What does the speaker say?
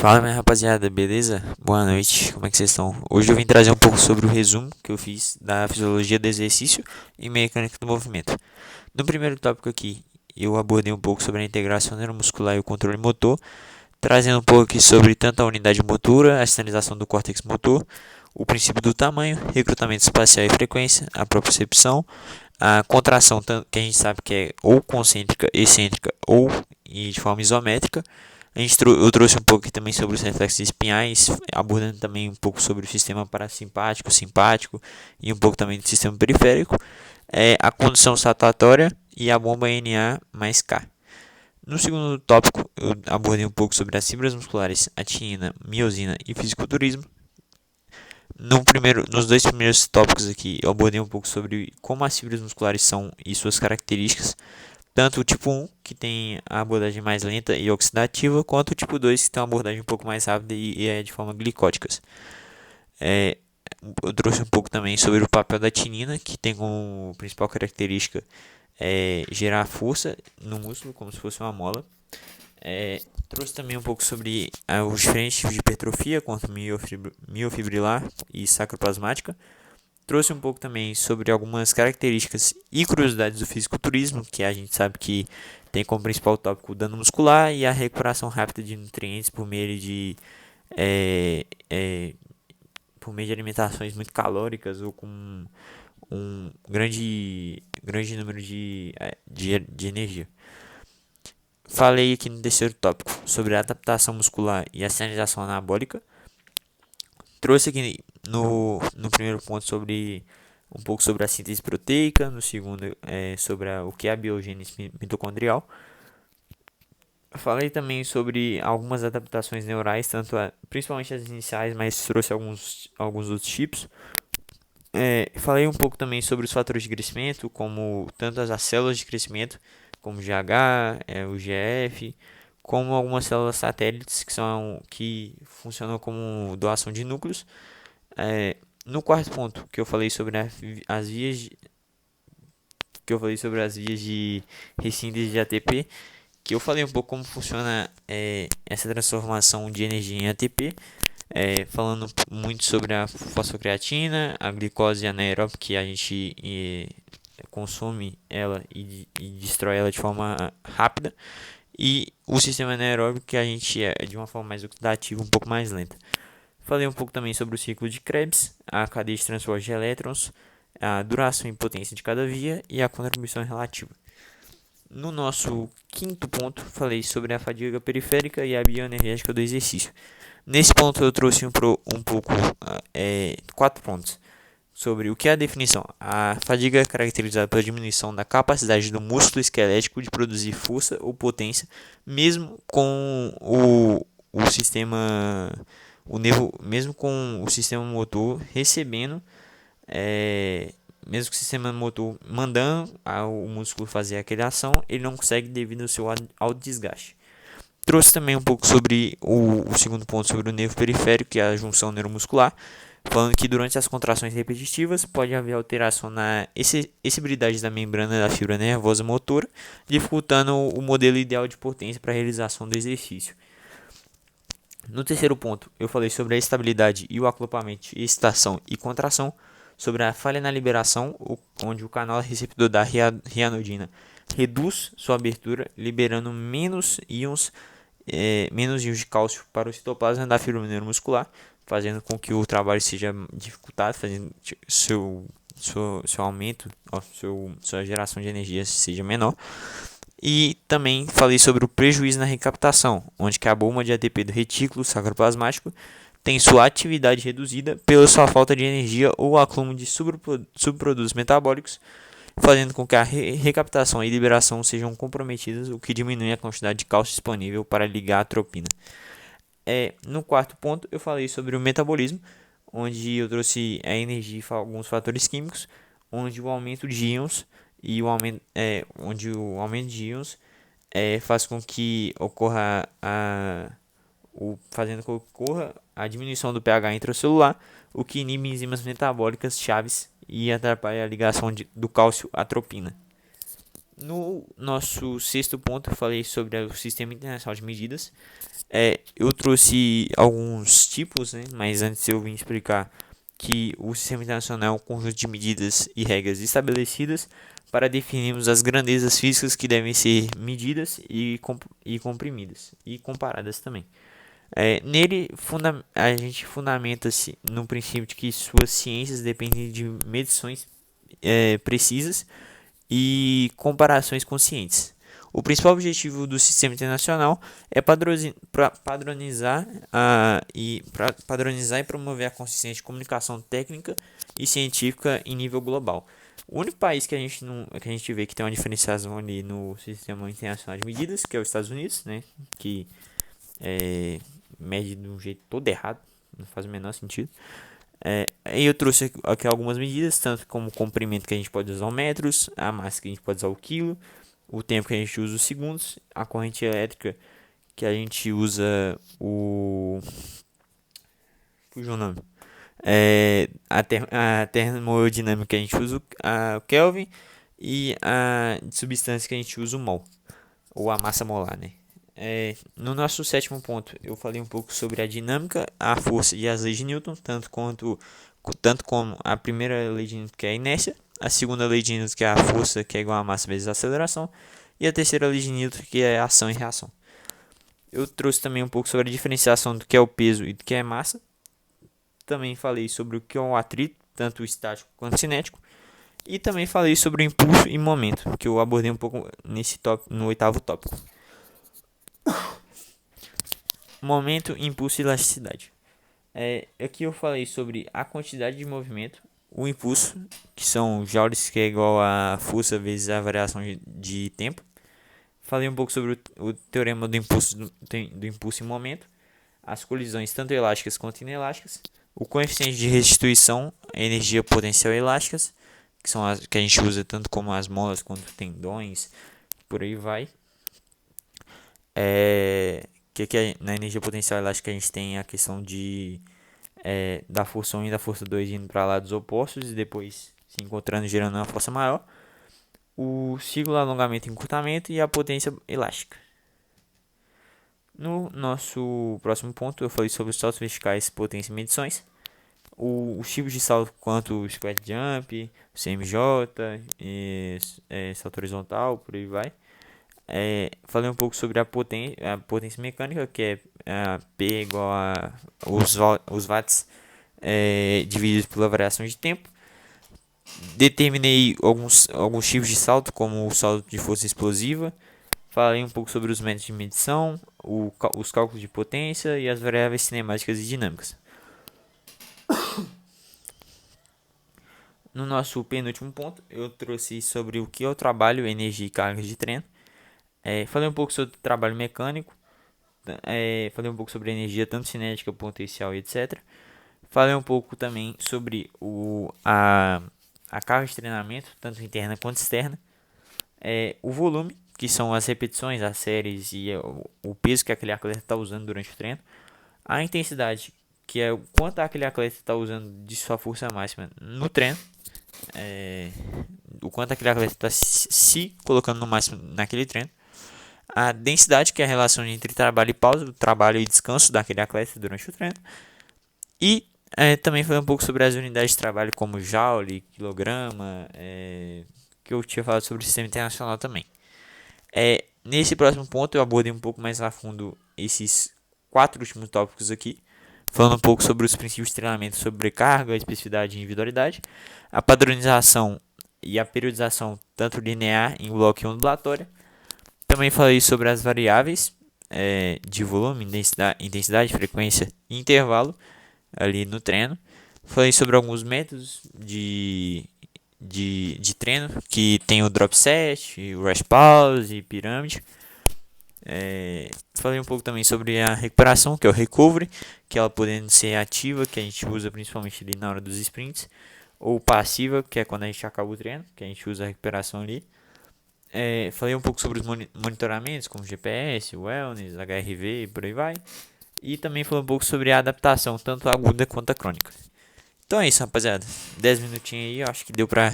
Fala minha rapaziada, beleza? Boa noite, como é que vocês estão? Hoje eu vim trazer um pouco sobre o resumo que eu fiz da fisiologia do exercício e mecânica do movimento. No primeiro tópico aqui, eu abordei um pouco sobre a integração neuromuscular e o controle motor, trazendo um pouco aqui sobre tanto a unidade motora, a sinalização do córtex motor, o princípio do tamanho, recrutamento espacial e frequência, a propriocepção, a contração que a gente sabe que é ou concêntrica, excêntrica ou de forma isométrica. Eu trouxe um pouco aqui também sobre os reflexos espinhais, abordando também um pouco sobre o sistema parasimpático, simpático e um pouco também do sistema periférico, a condução saturatória e a bomba Na mais K. No segundo tópico, eu abordei um pouco sobre as fibras musculares, a titina, miosina e fisiculturismo. Nos dois primeiros tópicos aqui, eu abordei um pouco sobre como as fibras musculares são e suas características, tanto o tipo 1, que tem a abordagem mais lenta e oxidativa, quanto o tipo 2, que tem uma abordagem um pouco mais rápida e é de forma glicóticas. É, eu trouxe um pouco também sobre o papel da tinina, que tem como principal característica gerar força no músculo, como se fosse uma mola. Trouxe também um pouco sobre os diferentes tipos de hipertrofia, quanto miofibrilar e sacroplasmática. Trouxe um pouco também sobre algumas características e curiosidades do fisiculturismo, que a gente sabe que tem como principal tópico o dano muscular e a recuperação rápida de nutrientes é, é, por meio de alimentações muito calóricas ou com um grande número de energia. Falei aqui no terceiro tópico sobre a adaptação muscular e a sinalização anabólica. Trouxe aqui no primeiro ponto sobre um pouco sobre a síntese proteica, no segundo sobre o que é a biogênese mitocondrial. Falei também sobre algumas adaptações neurais, principalmente as iniciais, mas trouxe alguns outros tipos. Falei um pouco também sobre os fatores de crescimento, como tanto as células de crescimento, como o GH, o GF, como algumas células satélites que funcionam como doação de núcleos. No quarto ponto, que eu falei sobre as vias de ressíntese de ATP, que eu falei um pouco como funciona essa transformação de energia em ATP, falando muito sobre a fosfocreatina, a glicose anaeróbica, que a gente consome ela e destrói ela de forma rápida, e o sistema anaeróbico, que a gente de uma forma mais oxidativa, um pouco mais lenta. Falei um pouco também sobre o ciclo de Krebs, a cadeia de transporte de elétrons, a duração e potência de cada via e a contribuição relativa. No nosso quinto ponto, falei sobre a fadiga periférica e a bioenergética do exercício. Nesse ponto eu trouxe um pouco 4 pontos sobre o que é a definição. A fadiga é caracterizada pela diminuição da capacidade do músculo esquelético de produzir força ou potência, mesmo com o sistema mesmo com o sistema motor recebendo, mesmo que o sistema motor mandando o músculo fazer aquela ação, ele não consegue devido ao seu alto desgaste. Trouxe também um pouco sobre o segundo ponto sobre o nervo periférico, que é a junção neuromuscular, falando que durante as contrações repetitivas pode haver alteração na excessibilidade da membrana da fibra nervosa motora, dificultando o modelo ideal de potência para a realização do exercício. No terceiro ponto, eu falei sobre a estabilidade e o acoplamento de excitação e contração, sobre a falha na liberação, onde o canal receptor da rianodina reduz sua abertura, liberando menos íons de cálcio para o citoplasma da fibra neuromuscular, fazendo com que o trabalho seja dificultado, fazendo seu aumento, sua geração de energia seja menor. E também falei sobre o prejuízo na recaptação, onde que a bomba de ATP do retículo sacroplasmático tem sua atividade reduzida pela sua falta de energia ou acúmulo de subprodutos metabólicos, fazendo com que a recaptação e liberação sejam comprometidas, o que diminui a quantidade de cálcio disponível para ligar a tropina. No quarto ponto, eu falei sobre o metabolismo, onde eu trouxe a energia e alguns fatores químicos, onde o aumento de íons de íons faz com que ocorra a diminuição do pH intracelular, o que inibe enzimas metabólicas chaves e atrapalha a ligação do cálcio à tropina. No nosso sexto ponto, eu falei sobre o Sistema Internacional de Medidas. Eu trouxe alguns tipos, né? Mas antes eu vim explicar que o Sistema Internacional é um conjunto de medidas e regras estabelecidas para definirmos as grandezas físicas que devem ser medidas e comprimidas e comparadas também. Nele, a gente fundamenta-se no princípio de que suas ciências dependem de medições precisas e comparações conscientes. O principal objetivo do sistema internacional é padronizar e promover a consistente comunicação técnica e científica em nível global. O único país que a gente não, que a gente vê que tem uma diferenciação ali no sistema internacional de medidas, que é os Estados Unidos, né, que mede de um jeito todo errado, não faz o menor sentido. Eu trouxe aqui algumas medidas, tanto como o comprimento que a gente pode usar o metros, a massa que a gente pode usar o quilo, o tempo que a gente usa os segundos, a corrente elétrica que a gente usa o. Fugiu o nome. A termodinâmica que a gente usa o Kelvin e a substância que a gente usa o mol, ou a massa molar, né? No nosso sétimo ponto, eu falei um pouco sobre a dinâmica, a força e as leis de Newton, tanto como a primeira lei de Newton, que é a inércia, a segunda lei de Newton, que é a força, que é igual a massa vezes a aceleração, e a terceira lei de Newton, que é ação e reação. Eu trouxe também um pouco sobre a diferenciação do que é o peso e do que é massa. Também falei sobre o que é o atrito, tanto estático quanto cinético. E também falei sobre o impulso e momento, que eu abordei um pouco no oitavo tópico. Momento, impulso e elasticidade. Aqui eu falei sobre a quantidade de movimento, o impulso, que são joules, que é igual a força vezes a variação de tempo. Falei um pouco sobre o teorema do impulso em momento, as colisões tanto elásticas quanto inelásticas, o coeficiente de restituição, a energia potencial elásticas, que são as que a gente usa tanto como as molas quanto tendões, por aí vai. Na energia potencial elástica a gente tem a questão da força 1 e da força 2 indo para lados opostos e depois se encontrando gerando uma força maior. O ciclo alongamento e encurtamento e a potência elástica. No nosso próximo ponto eu falei sobre os saltos verticais, potência e medições. Os tipos de salto quanto o squat jump, o CMJ, salto horizontal, por aí vai. Falei um pouco sobre a potência mecânica, que é P igual a os watts divididos pela variação de tempo. Determinei alguns tipos de salto, como o salto de força explosiva. Falei um pouco sobre os métodos de medição, os cálculos de potência e as variáveis cinemáticas e dinâmicas. No nosso penúltimo ponto, eu trouxe sobre o que é o trabalho, energia e cargas de treino. Falei um pouco sobre o trabalho mecânico. Falei um pouco sobre energia, tanto cinética, potencial e etc. Falei um pouco também sobre a carga de treinamento, tanto interna quanto externa. O volume, que são as repetições, as séries e o peso que aquele atleta está usando durante o treino. A intensidade, que é o quanto aquele atleta está usando de sua força máxima no treino. O quanto aquele atleta está se colocando no máximo naquele treino. A densidade, que é a relação entre trabalho e pausa, o trabalho e descanso daquele atleta durante o treino. E também foi um pouco sobre as unidades de trabalho, como joule, quilograma, que eu tinha falado sobre o sistema internacional também. Nesse próximo ponto eu abordei um pouco mais a fundo esses 4 últimos tópicos aqui, falando um pouco sobre os princípios de treinamento, sobrecarga, especificidade e individualidade, a padronização e a periodização tanto linear, em bloco e ondulatória. Também falei sobre as variáveis de volume, intensidade, frequência e intervalo ali no treino. Falei sobre alguns métodos de treino, que tem o drop set, o rest pause e pirâmide. Falei um pouco também sobre a recuperação, que é o recovery, que ela podendo ser ativa, que a gente usa principalmente ali na hora dos sprints, ou passiva, que é quando a gente acaba o treino, que a gente usa a recuperação ali. Falei um pouco sobre os monitoramentos, como GPS, wellness, HRV e por aí vai. E também falei um pouco sobre a adaptação, tanto aguda quanto a crônica. Então é isso, rapaziada. 10 minutinhos aí, eu acho que deu pra